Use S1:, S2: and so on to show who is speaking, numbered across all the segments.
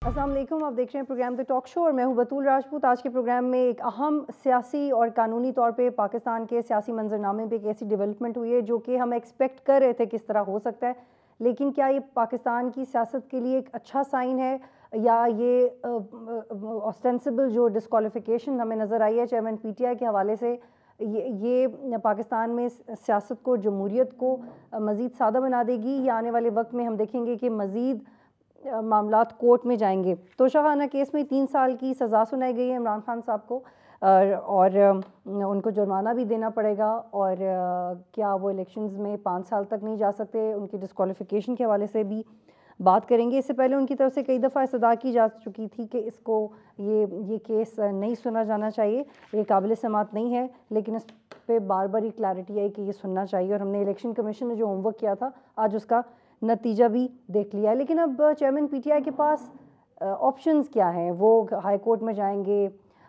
S1: अस्सलाम वालेकुम, आप देख रहे हैं प्रोग्राम द टॉक शो और मैं हूं बतूल राजपूत। आज के प्रोग्राम में एक अहम सियासी और कानूनी तौर पे पाकिस्तान के सियासी मंजरनामे पे एक ऐसी डेवलपमेंट हुई है जो कि हम एक्सपेक्ट कर रहे थे किस तरह हो सकता है, लेकिन क्या ये पाकिस्तान की सियासत के लिए एक अच्छा साइन है या ये ऑस्टेंसिबल जो डिस्क्वालिफिकेशन हमें नज़र आई है चेयरमैन पीटीआई के हवाले से, ये पाकिस्तान में सियासत को, जमहूरियत को मज़ीद सादा बना देगी या आने वाले वक्त में हम देखेंगे कि मज़ीद मामलात कोर्ट में जाएंगे। तोशा खाना केस में 3 साल की सज़ा सुनाई गई है इमरान खान साहब को और उनको जुर्माना भी देना पड़ेगा और क्या वो इलेक्शंस में 5 साल तक नहीं जा सकते, उनकी डिस्क्वालिफिकेशन के हवाले से भी बात करेंगे। इससे पहले उनकी तरफ से कई दफ़ा इस्तदा की जा चुकी थी कि इसको ये केस नहीं सुना जाना चाहिए, ये काबिल समात नहीं है, लेकिन इस पर बार बार ही क्लैरिटी आई कि ये सुनना चाहिए और हमने इलेक्शन कमीशन ने जो होमवर्क किया था आज उसका नतीजा भी देख लिया है। लेकिन अब चेयरमैन पीटीआई के पास ऑप्शंस क्या हैं, वो हाई कोर्ट में जाएंगे,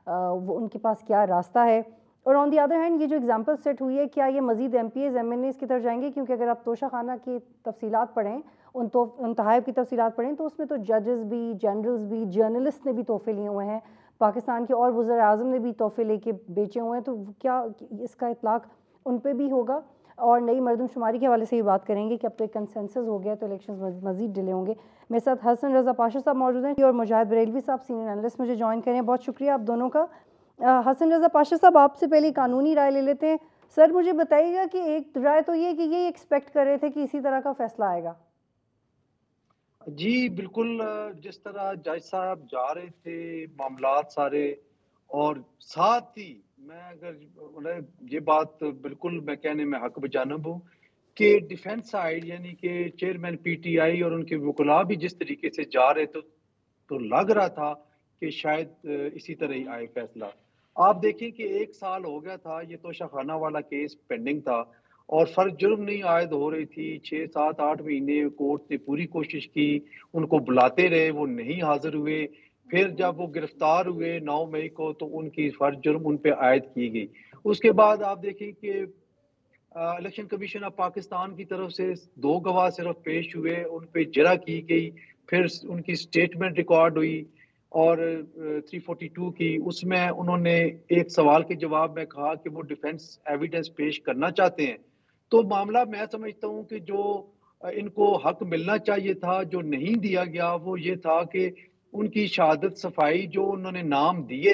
S1: वो उनके पास क्या रास्ता है, और ऑन दी अदर हैंड ये जो एग्जांपल सेट हुई है क्या ये मजीद एमपीएस एमएनएस की तरफ जाएंगे, क्योंकि अगर आप तोशा खाना की तफसीलात पढ़ें, उन तहाइफ की तफसीलात पढ़ें तो उसमें तो जजेस भी, जनरल्स भी, जर्नलिस्ट ने भी तोहफे लिए हुए हैं, पाकिस्तान के और वज़ीर आज़म ने भी तोहफे लेके बेचे हुए हैं, तो क्या इसका इतलाक उन पर भी होगा? और नई मरदमशुमारी के हवाले से भी बात करेंगे कि अब तो एक कंसेंसस हो गया तो इलेक्शन मजीद डिले होंगे। मेरे साथ हसन रज़ा पाशा साहब मौजूद हैं और मुजाहिद बरेलवी साहब सीनियर एनालिस्ट मुझे ज्वाइन करें। बहुत शुक्रिया आप दोनों का। हसन रज़ा पाशा साहब, आपसे पहले कानूनी राय ले लेते हैं। सर, मुझे बताइएगा कि एक राय तो ये कि ये एक्सपेक्ट कर रहे थे कि इसी तरह का फैसला आएगा।
S2: जी, बिल्कुल। जिस तरह जज साहब जा रहे थे, मामलात सारे, और साथ ही मैं अगर उन्हें ये बात बिल्कुल मैं कहने में हक बजानिब हूँ कि डिफेंस साइड यानी कि चेयरमैन पीटीआई और उनके वकला भी जिस तरीके से जा रहे थे, तो लग रहा था कि शायद इसी तरह ही आए फैसला। आप देखें कि 1 साल हो गया था, ये तोशाखाना वाला केस पेंडिंग था और फर्ज जुर्म नहीं आयद हो रही थी। 6, 7, 8 महीने कोर्ट ने पूरी कोशिश की, उनको बुलाते रहे, वो नहीं हाजिर हुए। फिर जब वो गिरफ्तार हुए 9 मई को, तो उनकी फर्ज जुर्म उन पे आयद की गई। उसके बाद आप देखें कि इलेक्शन कमीशन ऑफ पाकिस्तान की तरफ से 2 गवाह सिर्फ पेश हुए, उन पे जरा की गई, फिर उनकी स्टेटमेंट रिकॉर्ड हुई और 342 की, उसमें उन्होंने एक सवाल के जवाब में कहा कि वो डिफेंस एविडेंस पेश करना चाहते हैं। तो मामला मैं समझता हूँ कि जो इनको हक मिलना चाहिए था, जो नहीं दिया गया, वो ये था कि उनकी शहादत सफाई जो उन्होंने नाम दिए,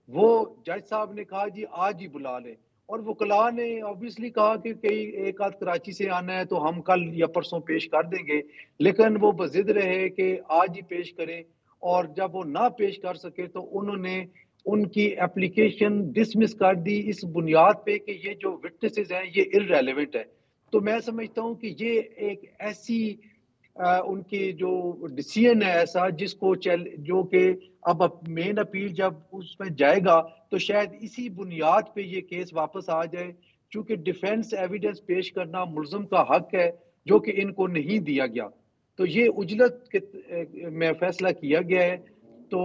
S2: वो जज साहब ने कहा जी आज ही बुला लें, और वकला ने ऑब्वियसली कहा कि कई एक आध कराची से आना है तो हम कल या परसों पेश कर देंगे, लेकिन वो बजिद रहे कि आज ही पेश करें। और जब वो ना पेश कर सके तो उन्होंने उनकी एप्लीकेशन डिसमिस कर दी इस बुनियाद पे कि ये जो विटनेसेस हैं ये इररेलेवेंट है। तो मैं समझता हूँ कि ये एक ऐसी उनकी जो डिसीजन है ऐसा जिसको चल जो कि अब मेन अपील जब उसमें जाएगा तो शायद इसी बुनियाद पे ये केस वापस आ जाए, क्योंकि डिफेंस एविडेंस पेश करना मुल्ज़िम का हक है जो कि इनको नहीं दिया गया। तो ये उजलत के में फैसला किया गया है। तो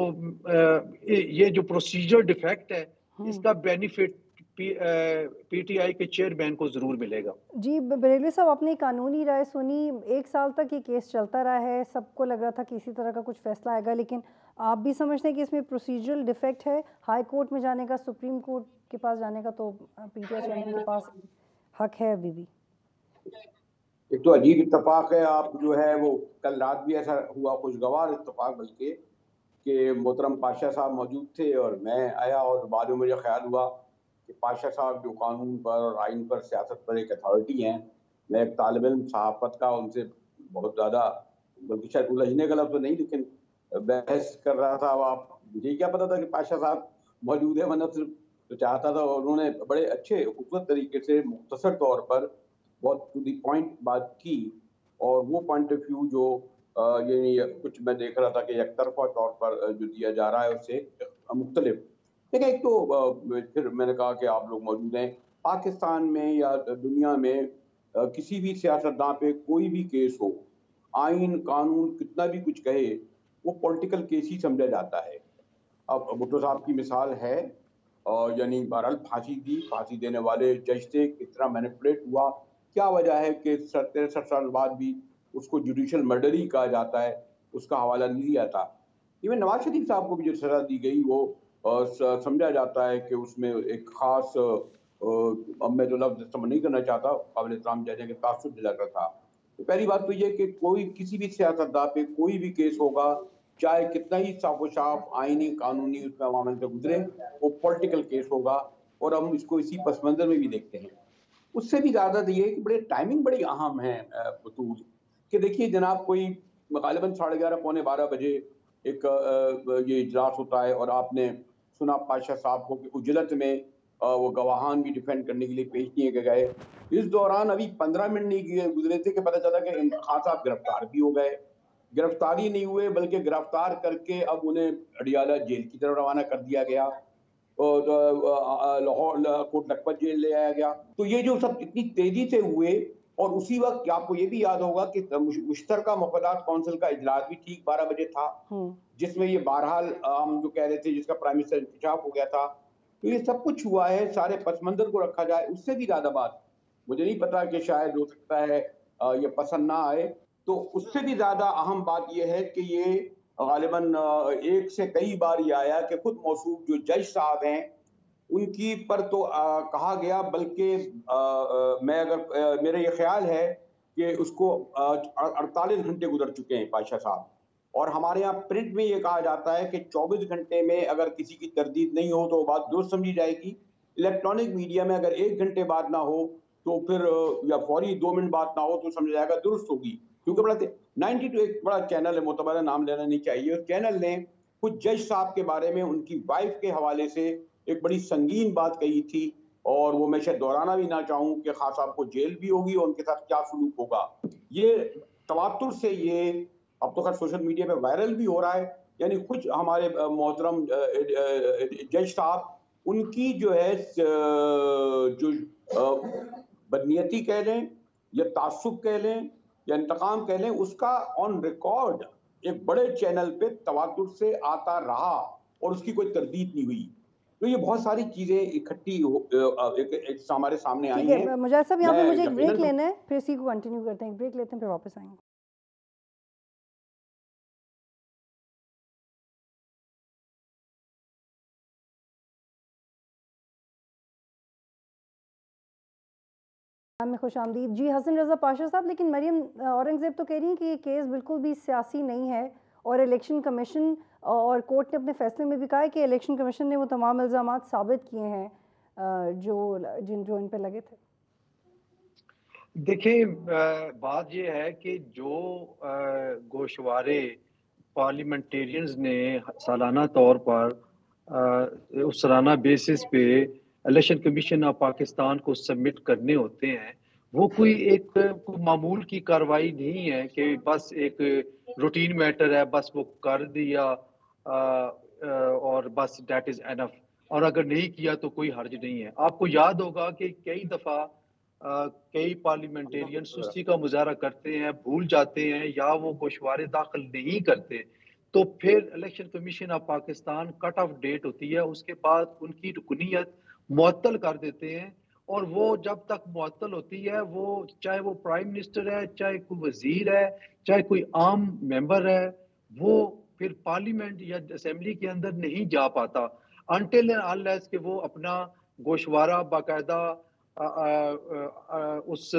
S2: ये जो प्रोसीजर डिफेक्ट है इसका बेनिफिट पीटीआई के चेयरमैन को जरूर मिलेगा।
S1: जी, बरेलवी साहब, आपने कानूनी राय सुनी। 1 साल तक ये केस चलता रहा है, सबको लग रहा था कि इसी तरह का कुछ फैसला आएगा, लेकिन आप भी समझते हैं कि इसमें प्रोसीजरल डिफेक्ट है? हाई कोर्ट में जाने का, सुप्रीम कोर्ट के पास जाने का तो पीटीआई चेयरमैन के पास हक है अभी भी।
S3: एक तो अजीब इत्तेफाक है, आप जो है वो कल रात भी ऐसा हुआ, खुशगवार इत्तेफाक बल्कि, कि मोहतरम पाशा साहब मौजूद थे और मैं आया और बाद में मुझे ख्याल हुआ कि पाशा साहब जो कानून पर और आइन पर, सियासत पर एक अथॉरिटी हैं। मैं एक तालिब इल्म सहाफ़त का उनसे बहुत ज़्यादा, बल्कि शायद उलझने का लफ्ज़ तो नहीं, लेकिन बहस कर रहा था। अब आप, मुझे क्या पता था कि पाशा साहब मौजूद है, मतलब सिर्फ तो चाहता था, और उन्होंने बड़े अच्छे खूबसूरत तरीके से मुख्तसर तौर पर बहुत टू दी पॉइंट बात की। और वो पॉइंट ऑफ व्यू जो ये कुछ मैं देख रहा था कि एक तरफा तौर पर जो दिया जा रहा है उससे मुख्तलिफ। देखिए, एक तो फिर मैंने कहा कि आप लोग मौजूद हैं पाकिस्तान में या दुनिया में, किसी भी सियासतदान पे कोई भी केस हो, आइन कानून कितना भी कुछ कहे, वो पॉलिटिकल केस ही समझा जाता है। अब भुट्टो साहब की मिसाल है, और यानी बहरहाल फांसी दी, फांसी देने वाले जज से कितना मैनिपुलेट हुआ, क्या वजह है कि 63 साल बाद भी उसको जुडिशियल मर्डर ही कहा जाता है, उसका हवाला नहीं दिया था। इवन नवाज शरीफ साहब को भी जो सजा दी गई वो समझा जाता है कि उसमें एक खास अब मैं जो लफ्ज इस्तेमाल नहीं करना चाहता, काबिल एहतराम जज है कि तासुब दिलाता था। तो पहली बात तो ये कि कोई किसी भी सियासतदान पे कोई भी केस होगा, चाहे कितना ही साफ आईनी कानूनी उसमें अवामल से गुजरे, वो पॉलिटिकल केस होगा और हम इसको इसी पस मंजर में भी देखते हैं। उससे भी ज़्यादा तो ये है कि बड़े टाइमिंग बड़ी अहम है बतूल, कि देखिए जनाब कोई गालिबन 11:30 पौने 12 बजे एक ये इजलास होता है और आपने सुना पाशा साहब को कि उजलत में वो गवाहान भी डिफेंड करने के लिए पेश किए गए। इस दौरान अभी 15 मिनट नहीं गुजरे थे कि पता चला कि इमरान खान साहब गिरफ्तार भी हो गए। गिरफ्तार ही नहीं हुए बल्कि गिरफ्तार करके अब उन्हें अडियाला जेल की तरफ रवाना कर दिया गया और लाहौर कोट लखपत जेल ले आया गया। तो ये जो सब इतनी तेजी से हुए और उसी वक्त आपको ये भी याद होगा कि मुश्तरका मुफादात काउंसिल का इजलास भी ठीक 12 बजे था, जिसमें ये बहरहाल हम जो कह रहे थे जिसका प्राइम मिनिस्टर इंतखाब हो गया था। तो ये सब कुछ हुआ है, सारे पस मंजर को रखा जाए। उससे भी ज्यादा बात मुझे नहीं पता कि शायद हो सकता है ये पसंद ना आए, तो उससे भी ज्यादा अहम बात यह है कि ये गालिबन एक से कई बार ये आया कि खुद मौसूफ जो जज साहब हैं उनकी पर तो कहा गया, बल्कि मैं अगर मेरा ये ख्याल है कि उसको 48 घंटे गुजर चुके हैं पाशा साहब, और हमारे यहाँ प्रिंट में ये कहा जाता है कि 24 घंटे में अगर किसी की तरदीद नहीं हो तो वो बात दुरुस्त समझी जाएगी। इलेक्ट्रॉनिक मीडिया में अगर 1 घंटे बाद ना हो तो फिर या फौरी 2 मिनट बाद ना हो तो समझा जाएगा दुरुस्त होगी, क्योंकि बड़ा 92 एक बड़ा चैनल है, मोतबर नाम लेना नहीं चाहिए, उस चैनल ने कुछ जज साहब के बारे में उनकी वाइफ के हवाले से एक बड़ी संगीन बात कही थी, और वो मैं शायद दोहराना भी ना चाहूं कि खान साहब को जेल भी होगी और उनके साथ क्या सलूक होगा। ये तवातुर से ये अब तो खैर सोशल मीडिया पे वायरल भी हो रहा है, यानी कुछ हमारे मोहतरम जज साहब उनकी जो है जो बदनीयती कह लें या तासुब कह लें या इंतकाम कह लें, उसका ऑन रिकॉर्ड एक बड़े चैनल पे तवातुर से आता रहा और उसकी कोई तरदीद नहीं हुई। तो ये बहुत सारी चीजें इकट्ठी एक हमारे सामने आई
S1: ठीक
S3: हैं।
S1: है मुजाहिद साहब, यहाँ पे
S3: मैं
S1: मुझे एक ब्रेक
S3: यकीनन
S1: लेना है, फिर इसी को कंटिन्यू करते हैं। एक ब्रेक लेते हैं फिर वापस आएंगे। में खुश आमदीद जी हसन रज़ा पाशा साहब। लेकिन मरियम औरंगज़ेब तो कह रही हैं कि ये केस बिल्कुल भी सियासी नहीं है, और इलेक्शन कमीशन और कोर्ट ने अपने फैसले में भी कहा है कि इलेक्शन कमीशन ने वो तमाम इल्ज़ामात साबित किए हैं जो इन पे लगे थे।
S2: देखिए बात ये है कि जो गोशवारे पार्लियामेंटेरियंस ने सालाना तौर पर उस सालाना बेसिस पे इलेक्शन कमीशन ऑफ पाकिस्तान को सबमिट करने होते हैं, वो कोई एक मामूल की कार्रवाई नहीं है कि बस एक रूटीन मैटर है, बस वो कर दिया और बस दैट इज एनफ, और अगर नहीं किया तो कोई हर्ज नहीं है। आपको याद होगा कि कई दफ़ा कई पार्लियामेंटेरियन सुस्ती का मुजाहरा करते हैं, भूल जाते हैं या वो गोशवारे दाखिल नहीं करते, तो फिर election commission of Pakistan cut off date होती है, उसके बाद उनकी रुकनीत मुअत्तल कर देते हैं। और वो जब तक मुअत्तल होती है, वो चाहे वो प्राइम मिनिस्टर है, चाहे कोई वजीर है, चाहे कोई आम मेंबर है, वो फिर पार्लियामेंट या असेंबली के अंदर नहीं जा पाता अनटिल एंड अनलेस कि वो अपना गोशवारा बाकायदा उस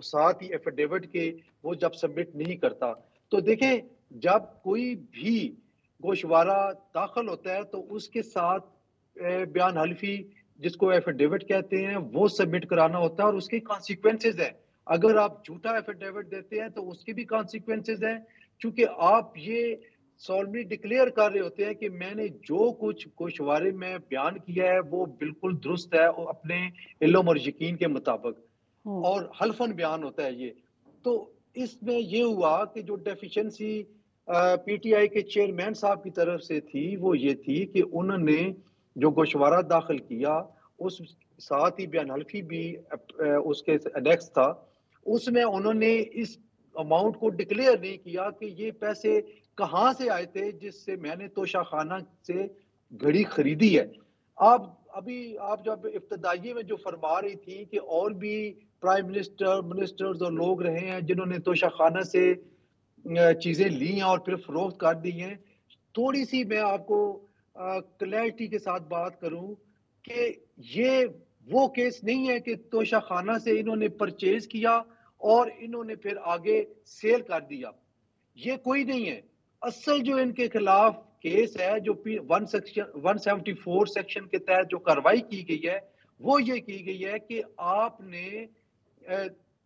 S2: साथ ही एफिडेविट के वो जब सबमिट नहीं करता। तो देखें, जब कोई भी गोशवारा दाखिल होता है तो उसके साथ बयान हल्फी, जिसको एफिडेविट कहते हैं, वो सबमिट कराना होता है और उसके कॉन्सिक्वेंसेज हैं। अगर आप झूठा एफिडेविट देते हैं तो उसके भी कॉन्सिक्वेंसेज हैं, क्योंकि आप ये सॉल्मली डिक्लेयर कर रहे होते हैं कि मैंने जो कुछ गोशवारे में बयान किया है वो बिल्कुल दुरुस्त है और अपने इल्म और यकीन के मुताबिक, और हल्फन बयान होता है ये। तो इसमें ये हुआ कि जो डेफिशिएंसी पीटीआई के चेयरमैन साहब की तरफ से थी वो ये थी कि उन्होंने जो गोशवारा दाखिल किया उस साथ ही बयान हल्फी भी उसके एनेक्स था, उसमें उन्होंने इस अमाउंट को डिक्लेयर नहीं किया कि ये पैसे कहाँ से आए थे जिससे मैंने तोशा खाना से घड़ी खरीदी है। आप अभी आप जब इब्तदाई में जो फरमा रही थी कि और भी प्राइम मिनिस्टर मिनिस्टर्स और लोग रहे हैं जिन्होंने तोशा खाना से चीजें ली हैं और फिर फरोख्त कर दी हैं, थोड़ी सी मैं आपको क्लैरिटी के साथ बात करूं कि ये वो केस नहीं है कि तोशा खाना से इन्होंने परचेज किया और इन्होंने फिर आगे सेल कर दिया। ये कोई नहीं है। असल जो इनके खिलाफ केस है, जो 174 सेक्शन के तहत जो कार्रवाई की गई है, वो ये की गई है कि आपने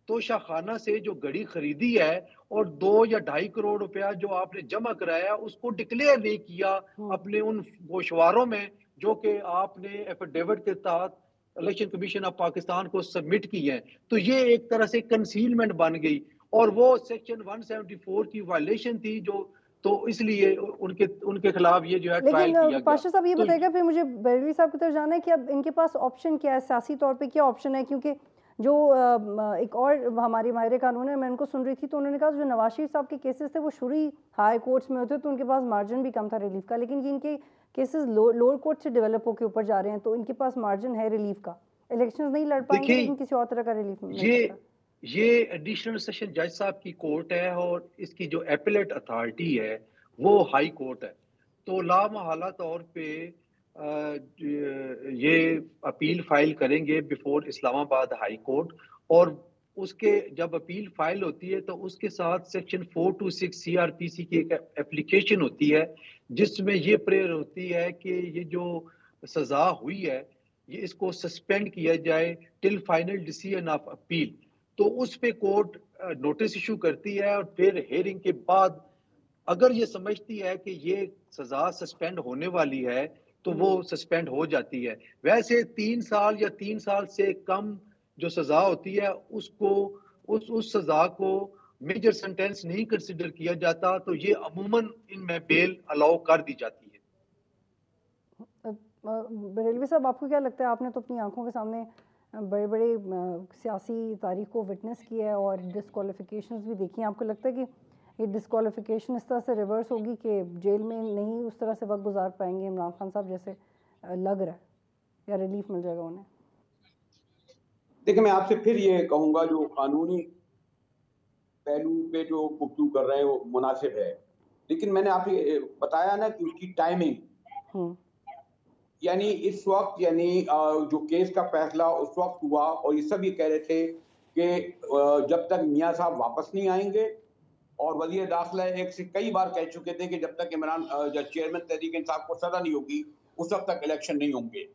S2: तोशा खाना से जो घड़ी खरीदी है और 2 या 2.5 करोड़ रुपया जो आपने जमा कराया उसको डिक्लेयर नहीं किया अपने उन गोशवारों में, जो कि आपने एफिडेविट के तहत इलेक्शन कमीशन ऑफ पाकिस्तान को सबमिट की है। तो ये एक तरह से कंसीलमेंट बन गई और वो सेक्शन 174 की वायलेशन थी, जो तो इसलिए उनके उनके खिलाफ ये जो है ट्रायल किया
S1: लेकिन
S2: गया।
S1: पाशा साहब ये
S2: तो
S1: बताइएगा फिर मुझे बरेलवी साहब की तरफ जाना है कि अब इनके पास ऑप्शन क्या है, सियासी तौर पे क्या ऑप्शन है? क्योंकि जो एक और हमारी माहिर कानून है, मैं उनको सुन रही थी तो उन्होंने कहा जो नवाज शरीफ साहब के केसेस थे वो शुरू हाई कोर्ट्स में होते तो उनके पास मार्जिन भी कम था रिलीफ का, लेकिन ये इनके केसेस लोअर कोर्ट से डेवलप होकर ऊपर जा रहे हैं तो इनके पास मार्जिन है रिलीफ का। इलेक्शंस नहीं लड़ पाएंगे लेकिन किसी और तरह का रिलीफ मिल सकता है।
S2: ये एडिशनल सेशन जज साहब की कोर्ट है और इसकी जो एपेलेट अथॉरिटी है वो हाई कोर्ट है। तो लामहला तौर पे ये अपील फाइल करेंगे बिफोर इस्लामाबाद हाई कोर्ट और उसके जब अपील फाइल होती है तो उसके साथ सेक्शन 426 सीआरपीसी की एक एप्लीकेशन होती है जिसमें ये प्रेयर होती है कि ये जो सजा हुई है ये इसको सस्पेंड किया जाए till final decision of appeal. तो उस पे कोर्ट नोटिस इशू करती है और फिर हेयरिंग के बाद अगर ये समझती है कि ये सजा सस्पेंड होने वाली है तो वो सस्पेंड हो जाती है। वैसे 3 साल या 3 साल से कम जो सजा होती है उसको उस सजा को मेजर सेंटेंस नहीं कंसिडर किया जाता, तो ये अमूमन इनमें बेल अलाउ कर दी जाती है।
S1: बरेलवी साहब आपको क्या लगता है, आपने तो अपनी आंखों के सामने बड़े बड़े सियासी तारीख को विटनेस किया है और डिस्क्वालिफिकेशंस भी देखी हैं, आपको लगता है कि ये डिस्क्वालिफिकेशन इस तरह से रिवर्स होगी कि जेल में नहीं उस तरह से वक्त गुजार पाएंगे इमरान खान साहब जैसे लग रहा है, या रिलीफ मिल जाएगा उन्हें?
S3: देखिए मैं आपसे फिर ये कहूँगा जो कानूनी पहलू पे जो गुफ्तगू कर रहे हैं वो मुनासिब है, लेकिन मैंने आपको बताया ना कि उसकी टाइमिंग यानी इस वक्त यानी जो केस का फैसला उस वक्त हुआ और ये सब ये कह रहे थे कि जब तक मियाँ साहब वापस नहीं आएंगे और वज़ीर दाखिला एक से कई बार कह चुके थे कि जब तक इमरान चेयरमैन तहरीक इंसाफ को सजा नहीं होगी उस वक्त तक इलेक्शन नहीं होंगे।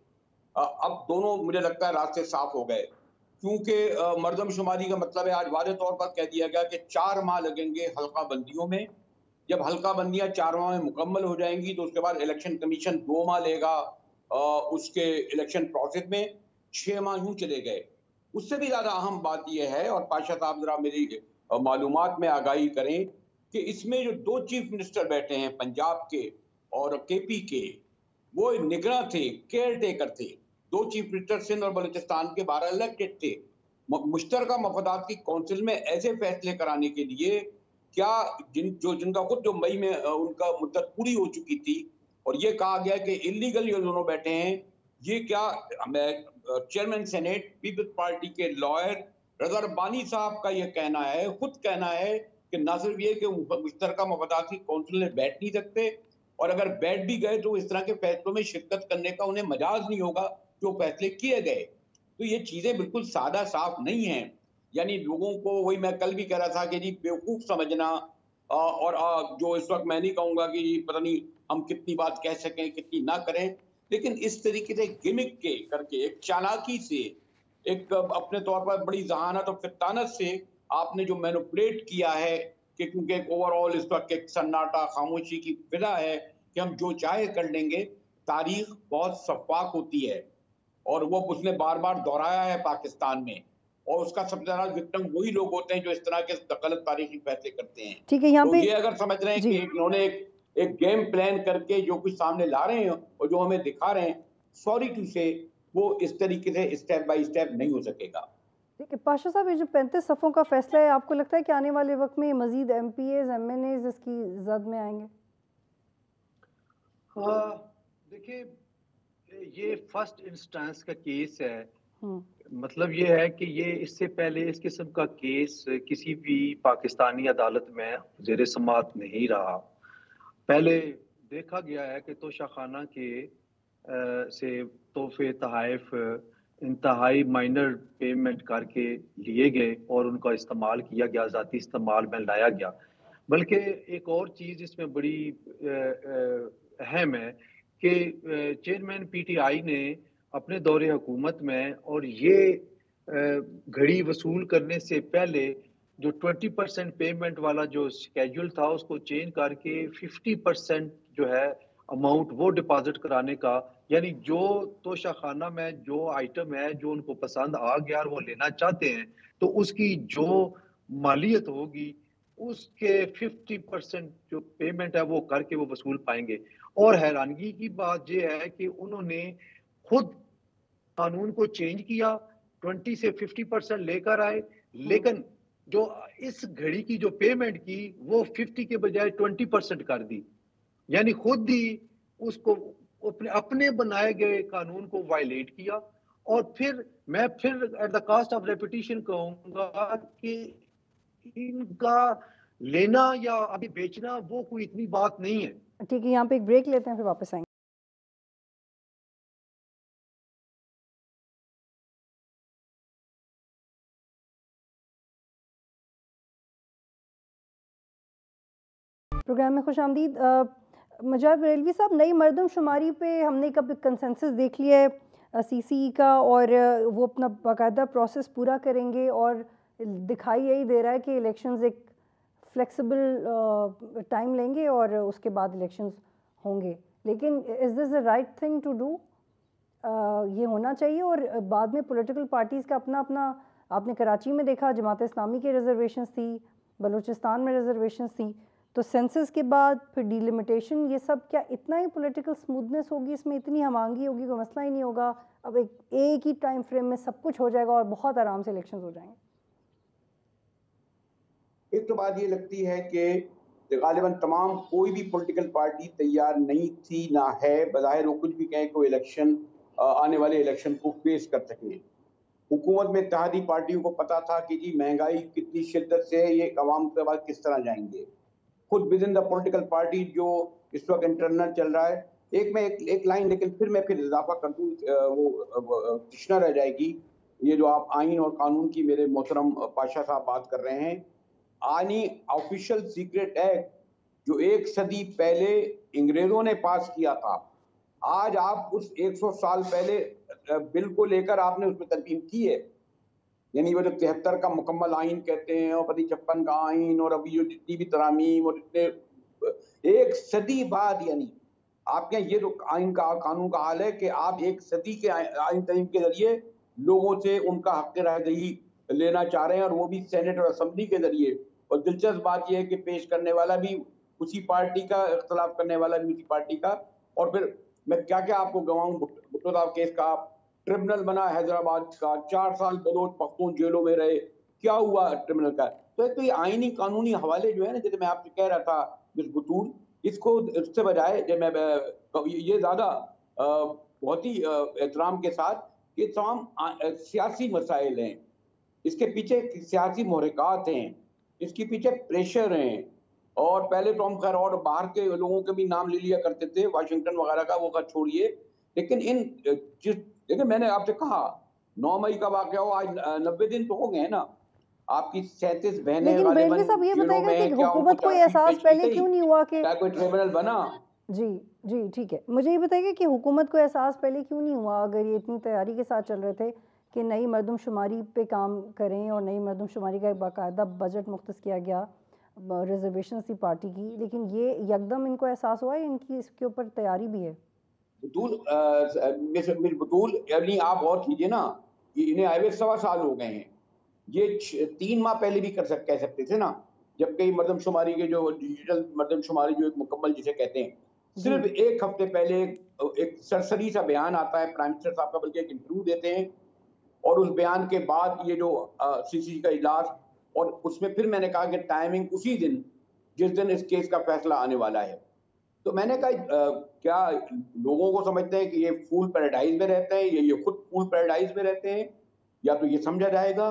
S3: अब दोनों मुझे लगता है रास्ते साफ हो गए, क्योंकि मर्दमशुमारी का मतलब है आज वाज़ेह तौर पर कह दिया गया कि 4 माह लगेंगे हल्का बंदियों में। जब हल्का बंदियां 4 माह में मुकम्मल हो जाएंगी तो उसके बाद इलेक्शन कमीशन 2 माह लेगा उसके इलेक्शन प्रोसेस में, 6 माह यूं चले गए। उससे भी ज्यादा अहम बात यह है, और पाशा साहब जरा मेरी मालूमात में आगाही करें कि इसमें जो 2 चीफ मिनिस्टर बैठे हैं पंजाब के और केपी के, वो निगरां थे, केयर टेकर थे। 2 चीफ मिनिस्टर सिंध और बलूचिस्तान के 12 इलेक्टेड थे। मुश्तरका मफादात की काउंसिल में ऐसे फैसले कराने के लिए क्या जिनका खुद जो मई में उनका मुद्दत पूरी हो चुकी थी और ये कहा गया कि इलीगल ये दोनों बैठे हैं, ये क्या चेयरमैन सेनेट पीपल्स पार्टी के लॉयर रजा रब्बानी साहब का ये कहना है, खुद कहना है कि ना सिर्फ ये कि मुश्तरका मफादात की काउंसिल में बैठ नहीं सकते और अगर बैठ भी गए तो इस तरह के फैसलों में शिरकत करने का उन्हें मजाज नहीं होगा जो फैसले किए गए। तो ये चीजें बिल्कुल सादा साफ नहीं है। यानी लोगों को, वही मैं कल भी कह रहा था कि जी बेवकूफ समझना और जो इस वक्त मैं नहीं कहूंगा कि पता नहीं हम कितनी बात कह सकें कितनी ना करें, लेकिन इस तरीके से गिमिक के करके एक चालाकी से एक अपने तौर पर बड़ी जहानत और फितानत से आपने जो मैनिपुलेट किया है कि क्योंकि ओवरऑल इस वक्त एक सन्नाटा खामोशी की फिजा है कि हम जो चाहे कर लेंगे। तारीख बहुत शफाफ होती है और वो उसने बार बार दोहराया है पाकिस्तान में, और उसका सबसे ज्यादा विक्टिम वही लोग होते हैं जो इस तरह के गलत तारीखी फैसले करते हैं।
S1: ठीक है, यहाँ
S3: तो
S1: पे
S3: ये अगर समझ रहे हैं कि इन्होंने एक गेम प्लान करके जो कुछ सामने ला रहे हैं और जो हमें दिखा रहे हैं, सॉरी टू से वो इस तरीके से स्टेप बाय स्टेप नहीं हो सकेगा।
S1: ठीक है पाशा साहब, ये जो 35 सफ़ों का फैसला है, आपको लगता है कि आने वाले वक्त में मजीद MPAs MNAs इसकी जद में आएंगे?
S2: देखिए ये फर्स्ट इंस्टेंस का केस है, मतलब ये है कि ये इससे पहले इस किस्म का केस किसी भी पाकिस्तानी अदालत में ज़ेर समाअत नहीं रहा। पहले देखा गया है कि तोशाखाना के से तोहफे तहाइफ इंतहाई माइनर पेमेंट करके लिए गए और उनका इस्तेमाल किया गया, ज़ाती इस्तेमाल में लाया गया। बल्कि एक और चीज़ इसमें बड़ी अहम है कि चेयरमैन पीटीआई ने अपने दौरे हुकूमत में और ये घड़ी वसूल करने से पहले जो 20% पेमेंट वाला जो शेड्यूल था उसको चेंज करके 50% जो है अमाउंट वो डिपॉजिट कराने का, यानी जो तोशाखाना में जो आइटम है जो उनको पसंद आ गया और वो लेना चाहते हैं तो उसकी जो मालियत होगी उसके 50% जो पेमेंट है वो करके वो वसूल पाएंगे। और हैरानगी की बात यह है कि उन्होंने खुद कानून को चेंज किया, 20 से 50% लेकर आए, लेकिन जो इस घड़ी की जो पेमेंट की वो 50 के बजाय 20% कर दी। यानी खुद ही उसको अपने अपने बनाए गए कानून को वायलेट किया। और फिर मैं फिर at the cost of repetition कहूंगा कि इनका लेना या अभी बेचना वो कोई इतनी बात नहीं है।
S1: ठीक है, यहाँ पे एक ब्रेक लेते हैं, फिर वापस आएंगे। प्रोग्राम में खुश आमदीद। मजाद बरेलवी साहब, नई मरदमशुमारी पे हमने कब कंसेंसस देख लिया है सीसी का, और वो अपना बाकायदा प्रोसेस पूरा करेंगे और दिखाई यही दे रहा है कि इलेक्शंस एक फ्लेक्सिबल टाइम लेंगे और उसके बाद इलेक्शंस होंगे। लेकिन is this the right thing to do? ये होना चाहिए? और बाद में पॉलिटिकल पार्टीज़ का अपना अपना, आपने कराची में देखा जमात इस्लामी की रिजर्वेशंस थी, बलूचिस्तान में रिजर्वेशंस थी, तो सेंसस के बाद फिर डिलिमिटेशन, ये सब क्या इतना ही पॉलिटिकल स्मूथनेस होगी इसमें, इतनी हमांगी होगी, कोई मसला ही नहीं होगा, अब एक ही टाइम फ्रेम में सब कुछ हो जाएगा और बहुत आराम से इलेक्शंस हो जाएंगे?
S3: एक तो बात ये लगती है कि गालिबन तमाम कोई भी पॉलिटिकल पार्टी तैयार नहीं थी ना है बज़ाहिर वो कुछ भी कहें कोई इलेक्शन आने वाले इलेक्शन को फेस कर सके। हुकूमत में इत्तेहादी पार्टियों को पता था कि जी महंगाई कितनी शिद्दत से है, ये अवाम के बाद किस तरह जाएंगे। खुद with in the political party जो इस वक्त इंटरनल चल रहा है, एक लाइन लेकिन फिर इजाफा कर दूं, वो तृष्णा रह जाएगी। ये जो आप आइन और कानून की मेरे मोहतरम पाशा साहब बात कर रहे हैं, आनी ऑफिशियल सीक्रेट एक्ट जो 1 सदी पहले अंग्रेजों ने पास किया था, आज आप उस 100 साल पहले बिल को लेकर आपने उसमें तरमीम की है। यानी वो जो 73 का मुकम्मल आइन कहते हैं और पति 56 का आइन और अभी जो जितनी भी तरामीम और इतने 1 सदी बाद, यानी आपके ये जो आइन का कानून का हाल है कि आप 1 सदी के आइन तरीम के जरिए लोगों से उनका हक रायदही लेना चाह रहे हैं और वो भी सेनेट और असेंबली के जरिए। और दिलचस्प बात यह है कि पेश करने वाला भी उसी पार्टी का, इख्तलाफ करने वाला भी उसी पार्टी का। और फिर मैं क्या क्या आपको गवाऊं, भुट्टो साहब केस का ट्रिब्यूनल बना हैदराबाद का, 4 साल बलोच पख्तून जेलों में रहे, क्या हुआ ट्रिब्यूनल का? तो एक तो ये आईनी कानूनी हवाले जो है ना, जैसे मैं आपसे कह रहा था मिस बतूल, इसको इससे बजाय जब मैं ये ज्यादा बहुत ही एहतराम के साथ ये तमाम सियासी मसाइल हैं, इसके पीछे सियासी महरक़ात हैं, इसके पीछे प्रेशर हैं। और पहले तो हम खैर और बाहर के लोगों के भी नाम ले लिया करते थे, वाशिंगटन वगैरह का, वो का छोड़िए। लेकिन देखिए मैंने आपसे कहा 9 मई का वाक़या हो, आज 90 दिन तो हो गए हैं ना। आपकी 37 बहनें
S1: लेकिन बरेलवी साहब ये बताइएगा कि हुकूमत को एहसास पहले क्यों नहीं हुआ कि
S3: कोई ट्रिब्यूनल बना?
S1: जी जी ठीक है, मुझे ये बताइएगा कि हुकूमत को एहसास पहले क्यों नहीं हुआ, अगर ये इतनी तैयारी के साथ चल रहे थे कि नई मरदमशुमारी पे काम करें और नई मरदमशुमारी का एक बाकायदा बजट मुख्तस किया गया रिजर्वेशन थी पार्टी की, लेकिन ये यकदम इनको एहसास हुआ है, इनकी इसके ऊपर तैयारी भी है?
S3: बतूल यानी आप गौर कीजिए ना, इन्हें आए हुए 1.25 साल हो गए हैं। ये 3 माह पहले भी कह सकते थे ना, जब कई मरदमशुमारी के जो डिजिटल मरदमशुमारी जो एक मुकम्मल जिसे कहते हैं, सिर्फ 1 हफ्ते पहले एक सरसरी सा बयान आता है प्राइम मिनिस्टर साहब का, बल्कि एक इंटरव्यू देते हैं और उस बयान के बाद ये जो सीसी का इजलास, और उसमें फिर मैंने कहा कि टाइमिंग उसी दिन जिस दिन इस केस का फैसला आने वाला है। तो मैंने कहा क्या लोगों को समझते हैं कि ये फूल पैराडाइज में रहते हैं, ये खुद फूल पैराडाइज में रहते हैं, या तो ये समझा जाएगा।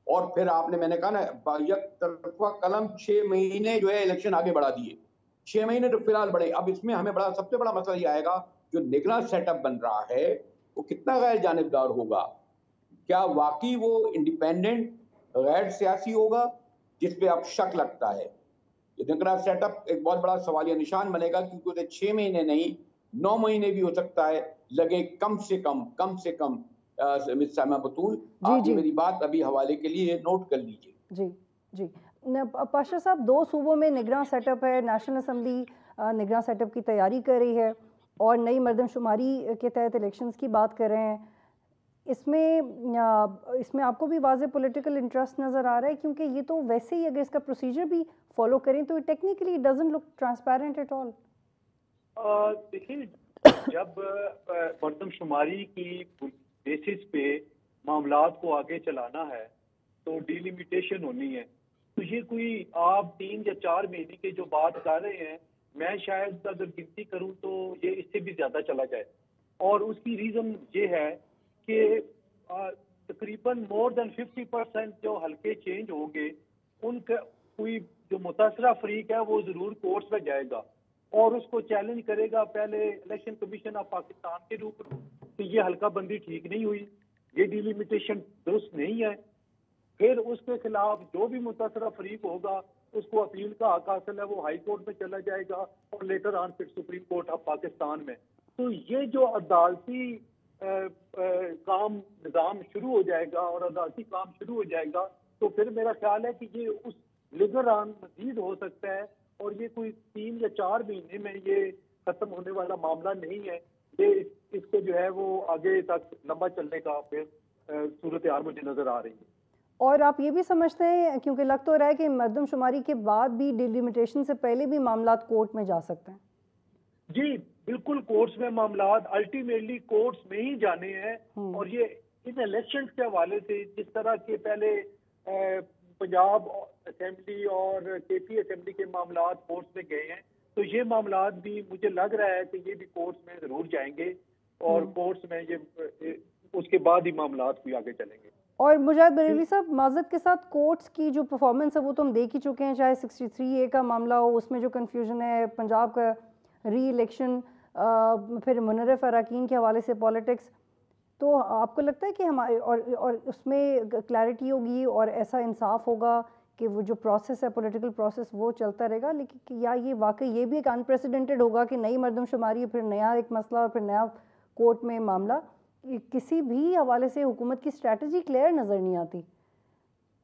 S3: और फिर आपने मैंने कहा ना, एक तरफा कलम 6 महीने जो है इलेक्शन आगे बढ़ा दिए। 6 महीने तो फिलहाल बड़े। अब इसमें हमें सबसे बड़ा मसला ये आएगा, जो निगरां सेटअप बन रहा है वो कितना गैर जानिबदार होगा? क्या वाकई वो इंडिपेंडेंट गैर सियासी होगा, जिस पे अब शक लगता है? ये निगरां सेटअप एक बहुत बड़ा सवालिया निशान बनेगा, क्योंकि उसे 6 महीने नहीं 9 महीने भी हो सकता है लगे, कम से कम। मिस सामा बतूल,
S1: जी
S3: आप ये
S1: जी
S3: मेरी बात अभी हवाले के लिए नोट कर लीजिए।
S1: जी जी पाशा साहब, 2 सूबों में निगरां सेटअप है। नेशनल असेंबली निगरां सेटअप की तैयारी कर रही है और नई मरदमशुमारी के तहत इलेक्शंस की बात कर रहे हैं। इसमें आपको भी वाज़े पॉलिटिकल इंटरेस्ट नज़र आ रहा है, क्योंकि ये तो वैसे ही अगर इसका प्रोसीजर भी फॉलो करें तो technically doesn't look transparent at all.
S2: देखिए, जब मरदमशुमारी की बेसिस पे मामलात को आगे चलाना है तो डिलिमिटेशन होनी है। तो ये कोई आप 3 या 4 महीने की जो बात कर रहे हैं, मैं शायद अगर गिनती करूं तो ये इससे भी ज्यादा चला जाए। और उसकी रीजन ये है कि तकरीबन मोर देन 50% जो हल्के चेंज होंगे, उनका कोई जो मुतासरा फरीक है वो जरूर कोर्ट्स में जाएगा और उसको चैलेंज करेगा पहले इलेक्शन कमीशन ऑफ पाकिस्तान के रूप में कि ये हल्का बंदी ठीक नहीं हुई, ये डिलिमिटेशन दुरुस्त नहीं है। फिर उसके खिलाफ जो भी मुतासरा फरीक होगा उसको अपील का हक हासिल है, वो हाई कोर्ट में चला जाएगा और लेटर ऑन फिर सुप्रीम कोर्ट ऑफ पाकिस्तान में। तो ये जो अदालती काम निज़ाम शुरू हो जाएगा और अदालती काम शुरू हो जाएगा, तो फिर मेरा ख्याल है कि ये उस लिगर ऑन मजीद हो सकता है और ये कोई 3 या 4 महीने में ये खत्म होने वाला मामला नहीं है। ये इसको जो है वो आगे तक लंबा चलने का फिर सूरत हाल मुझे नजर आ रही है।
S1: और आप ये भी समझते हैं, क्योंकि लग तो रहा है कि मरदमशुमारी के बाद भी डिलिमिटेशन से पहले भी मामलात कोर्ट में जा सकते हैं?
S2: जी बिल्कुल, कोर्ट्स में मामलात अल्टीमेटली कोर्ट्स में ही जाने हैं। और ये इन इलेक्शंस के हवाले से जिस तरह के पहले पंजाब असेंबली और केपी असेंबली के मामलात कोर्ट्स में गए हैं, तो ये मामलात भी मुझे लग रहा है कि ये भी कोर्ट्स में जरूर जाएंगे और कोर्ट्स में ये उसके बाद ही मामलात भी आगे चलेंगे।
S1: और मुजाहिद बरेलवी साहब, माज़रत के साथ कोर्ट्स की जो परफॉर्मेंस है वो तो हम देख ही चुके हैं, चाहे 63A का मामला हो, उसमें जो कन्फ्यूजन है, पंजाब का री इलेक्शन, फिर मुनर्रफ अराकीन के हवाले से पॉलिटिक्स, तो आपको लगता है कि हमारे और उसमें क्लैरिटी होगी और ऐसा इंसाफ होगा कि वो जो प्रोसेस है, पॉलिटिकल प्रोसेस, वो चलता रहेगा? लेकिन या ये वाकई ये भी एक अनप्रेसिडेंटेड होगा कि नई मरदमशुमारी, फिर नया एक मसला और फिर नया कोर्ट में मामला? किसी भी हवाले से हुकूमत की स्ट्रैटेजी क्लियर नज़र नहीं आती।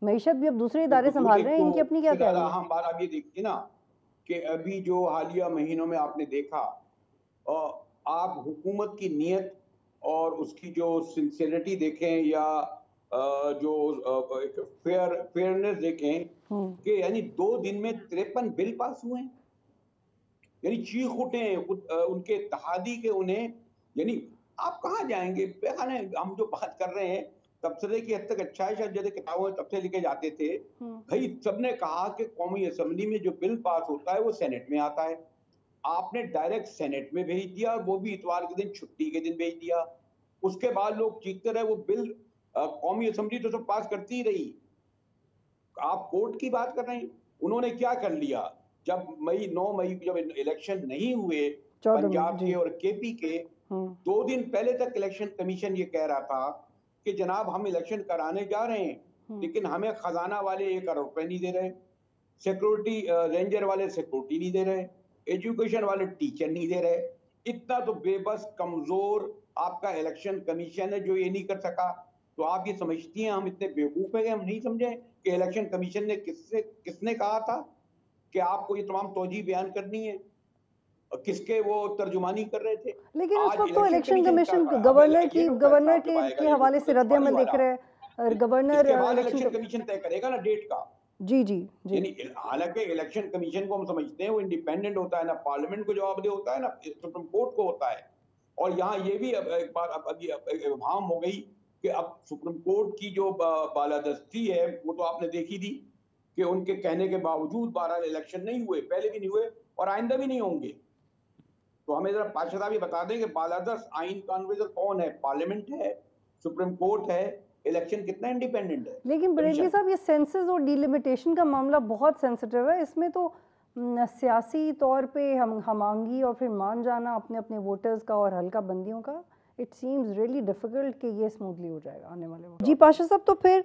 S1: मईशत भी अब दूसरे इदारे संभाल रहे हैं, इनकी अपनी क्या तैयारी है?
S3: हम बात आप ये देखिए ना कि अभी जो हालिया महीनों में आपने देखा, आप हुकूमत की नीयत और उसकी जो सिंसियरिटी देखें या जो फेयरनेस देखें कि यानी 2 दिन में 53 बिल पास हुए हैं। यानी चीख उठे उनके इत्तेहादी के उन्हें, यानी आप कहाँ जाएंगे? हम जो बात कर रहे हैं तबसरे की हद तक अच्छा है, शायद जैसे किताबों में तब से लिखे जाते थे। भाई सबने कहा कि कौमी असेंबली में जो बिल पास होता है वो सेनेट में आता है, आपने डायरेक्ट सेनेट में भेज दिया, वो भी इतवार के दिन छुट्टी के दिन भेज दिया। उसके बाद लोग चीखते रहे, वो बिल कौमी असेंबली तो सब पास करती ही रही। आप कोर्ट की बात कर रहे हैं, उन्होंने क्या कर लिया? जब 9 मई जब इलेक्शन नहीं हुए पंजाब के और केपी के, 2 दिन पहले तक इलेक्शन कमीशन ये कह रहा था कि जनाब हम इलेक्शन कराने जा रहे हैं, लेकिन हमें खजाना वाले 1 करोड़ रुपए नहीं दे रहे, सिक्योरिटी रेंजर वाले सिक्योरिटी नहीं दे रहे, एजुकेशन वाले टीचर नहीं दे रहे। इतना तो बेबस कमजोर आपका इलेक्शन कमीशन है जो ये नहीं कर सका। तो आप ये समझती हैं हम इतने बेवकूफ है कि हम नहीं समझे कि इलेक्शन कमीशन ने किसने कहा था कि आपको ये तमाम तौजीह बयान करनी है, किसके वो तर्जुमानी कर रहे थे?
S1: लेकिन उस वक्त तो इलेक्शन कमीशन गवर्नर के हवाले से रद्द-ए-अमल देख रहे हैं। गवर्नर
S3: इलेक्शन कमीशन तय करेगा ना डेट का।
S1: जी जी जी।
S3: यानी हालांकि इलेक्शन कमीशन को हम समझते हैं वो इंडिपेंडेंट होता है, ना पार्लियामेंट को जवाबदेह होता है ना सुप्रीम कोर्ट को होता है। और यहाँ ये भी अब एक बार इब्हाम हो गई कि अब सुप्रीम कोर्ट की जो बालादस्ती है वो तो आपने देखी थी कि उनके कहने के बावजूद 12 इलेक्शन नहीं हुए, पहले भी नहीं हुए और आइंदा भी नहीं होंगे। तो हमें जरा पाशा साहब ये बता दें कि बालादस्त आइन कॉन्वेंसर कौन है? पार्लियामेंट है, सुप्रीम कोर्ट है, इलेक्शन कितना इंडिपेंडेंट है?
S1: लेकिन बरेलवी साहब, ये सेंसस और डिलिमिटेशन का मामला बहुत सेंसिटिव है। इसमें तो सियासी तौर पे हमआंगी और फिर मान जाना अपने अपने वोटर्स का और हल्का बंदियों का, इट सीम्स रियली डिफिकल्ट कि ये स्मूथली हो जाएगा आने वाले वक्त। जी पाशा साहब, तो फिर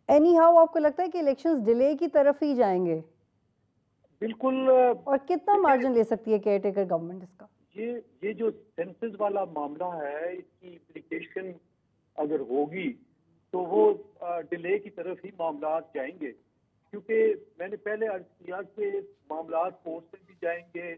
S1: एनी हाउ आपको लगता है कि इलेक्शंस डिले की तरफ ही जाएंगे?
S2: बिल्कुल।
S1: और कितना मार्जिन ले सकती है केयर टेकर गवर्नमेंट इसका?
S2: ये जो सेंसस वाला मामला है, इसकी इम्प्लीकेशन अगर होगी तो वो डिले की तरफ ही मामला जाएंगे, क्योंकि मैंने पहले अर्ज किया कि मामला कोर्ट से भी जाएंगे,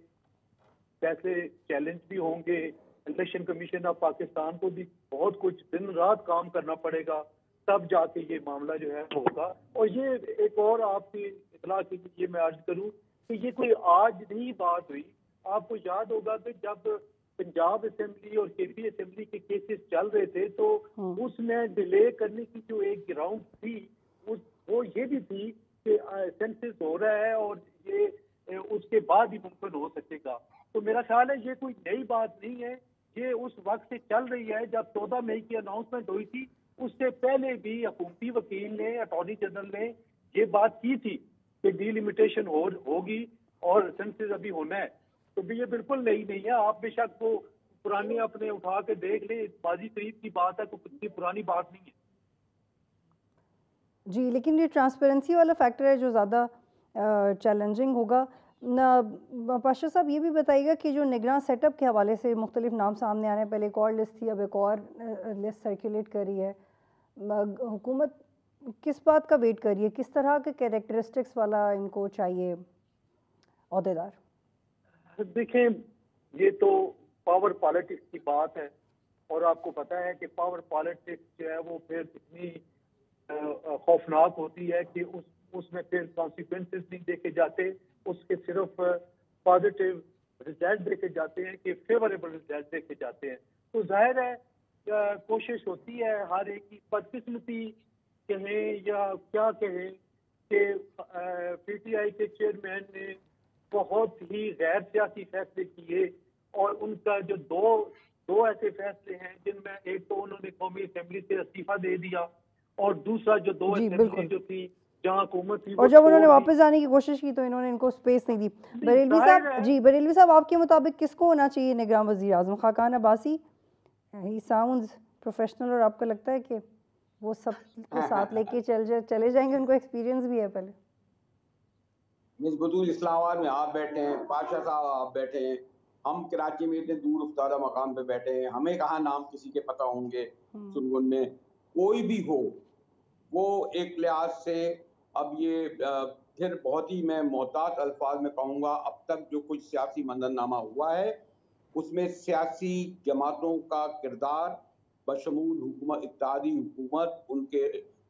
S2: कैसे चैलेंज भी होंगे, इलेक्शन कमीशन ऑफ पाकिस्तान को भी बहुत कुछ दिन रात काम करना पड़ेगा, तब जाके ये मामला जो है होगा। और ये एक और आपकी इतला के लिए मैं अर्ज करूं कि ये कोई आज नहीं बात हुई। आपको याद होगा कि जब पंजाब असेंबली और केपी असेंबली के केसेस चल रहे थे तो उसमें डिले करने की जो एक ग्राउंड थी वो ये भी थी कि सेंसस हो रहा है और ये उसके बाद ही मुमकिन हो सकेगा। तो मेरा ख्याल है ये कोई नई बात नहीं है, ये उस वक्त से चल रही है। जब 14 मई की अनाउंसमेंट हुई थी उससे पहले भी हुकूमती वकील ने, अटॉर्नी जनरल ने ये बात की थी कि डीलिमिटेशन होगी और सेंसस अभी होना है। तो भी ये बिल्कुल नई नहीं है। आप बेशक वो पुरानी अपने उठा के देख ले, बाजी शरीफ की बात है, तो कितनी पुरानी बात नहीं है।
S1: जी, लेकिन ये ट्रांसपेरेंसी वाला फैक्टर है जो ज़्यादा चैलेंजिंग होगा ना। पाशा साहब, ये भी बताइएगा कि जो निगरान सेटअप के हवाले से मुख्तलिफ नाम सामने आ रहे हैं, पहले एक और लिस्ट थी, अब एक और लिस्ट सर्कुलेट कर रही है, हुकूमत किस बात का वेट कर रही है? किस तरह के कैरेक्टरिस्टिक्स वाला इनको चाहिए ओहदेदार?
S2: देखें, ये तो पावर पॉलिटिक्स की बात है और आपको पता है कि पावर पॉलिटिक्स जो है वो फिर इतनी खौफनाक होती है कि उसमें फिर कॉन्सिक्वेंसेस नहीं देखे जाते, उसके सिर्फ पॉजिटिव रिजल्ट देखे जाते हैं कि फेवरेबल रिजल्ट देखे जाते हैं। तो जाहिर है कोशिश होती है हर एक की, बदकिस्मती कहें या क्या कहें, कि पीटीआई के चेयरमैन ने बहुत ही गैर सियासी फैसले किए और उनका जो दो ऐसे फैसले हैं जिनमें एक तो उन्होंने कौमी असेंबली से इस्तीफा दे दिया और दूसरा जो दो असेंबली जो थी जहां हुकूमत थी,
S1: और जब उन्होंने वापस जाने की कोशिश की तो इन्होंने इनको स्पेस नहीं दी। बरेलवी साहब, जी बरेलवी साहब, आपके मुताबिक किसको होना चाहिए निगरान वज़ीर आज़म? खाकान अब्बासी, ही साउंड्स प्रोफेशनल, और आपको लगता है कि वो सब को साथ लेके चले जाएंगे? उनको एक्सपीरियंस भी है पहले।
S3: मिस बतूल इस्लामाबाद में आप बैठे हैं, पाशा साहब आप बैठे हैं, हम कराची में इतने दूर उफ्तादा मकाम पे बैठे हैं, हमें कहाँ नाम किसी के पता होंगे सुनगुन में? कोई भी हो वो एक लिहाज से, अब ये फिर बहुत ही मैं मोहतात अल्फाज में कहूँगा, अब तक जो कुछ सियासी मंजरनामा हुआ है उसमें सियासी जमातों का किरदार बशमूल हुकूमत, इत्तेहादी हुकूमत, उनके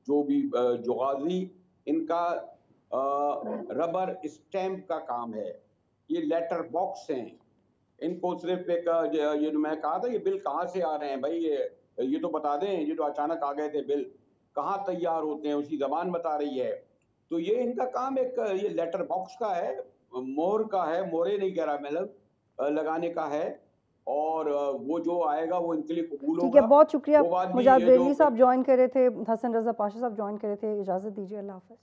S3: जो भी जुगाजी, इनका रबर स्टैम्प का काम है। ये लेटर बॉक्स हैं, इनको सिर्फ एक ये जो मैं कहा था, ये बिल कहाँ से आ रहे हैं भाई, ये तो बता दें, ये तो अचानक आ गए थे बिल, कहाँ तैयार होते हैं, उसकी जबान बता रही है। तो ये इनका काम एक ये लेटर बॉक्स का है, मोहर का है, मोहरे नहीं कह रहा मतलब, लगाने का है, और वो जो आएगा वो इनके लिए कबूल होगा।
S1: ठीक है, बहुत शुक्रिया। मुजाद बरेलवी साहब ज्वाइन कर रहे थे, हसन रजा पाशा साहब ज्वाइन कर रहे थे। इजाज़त दीजिए, अल्लाह हाफ़िज़।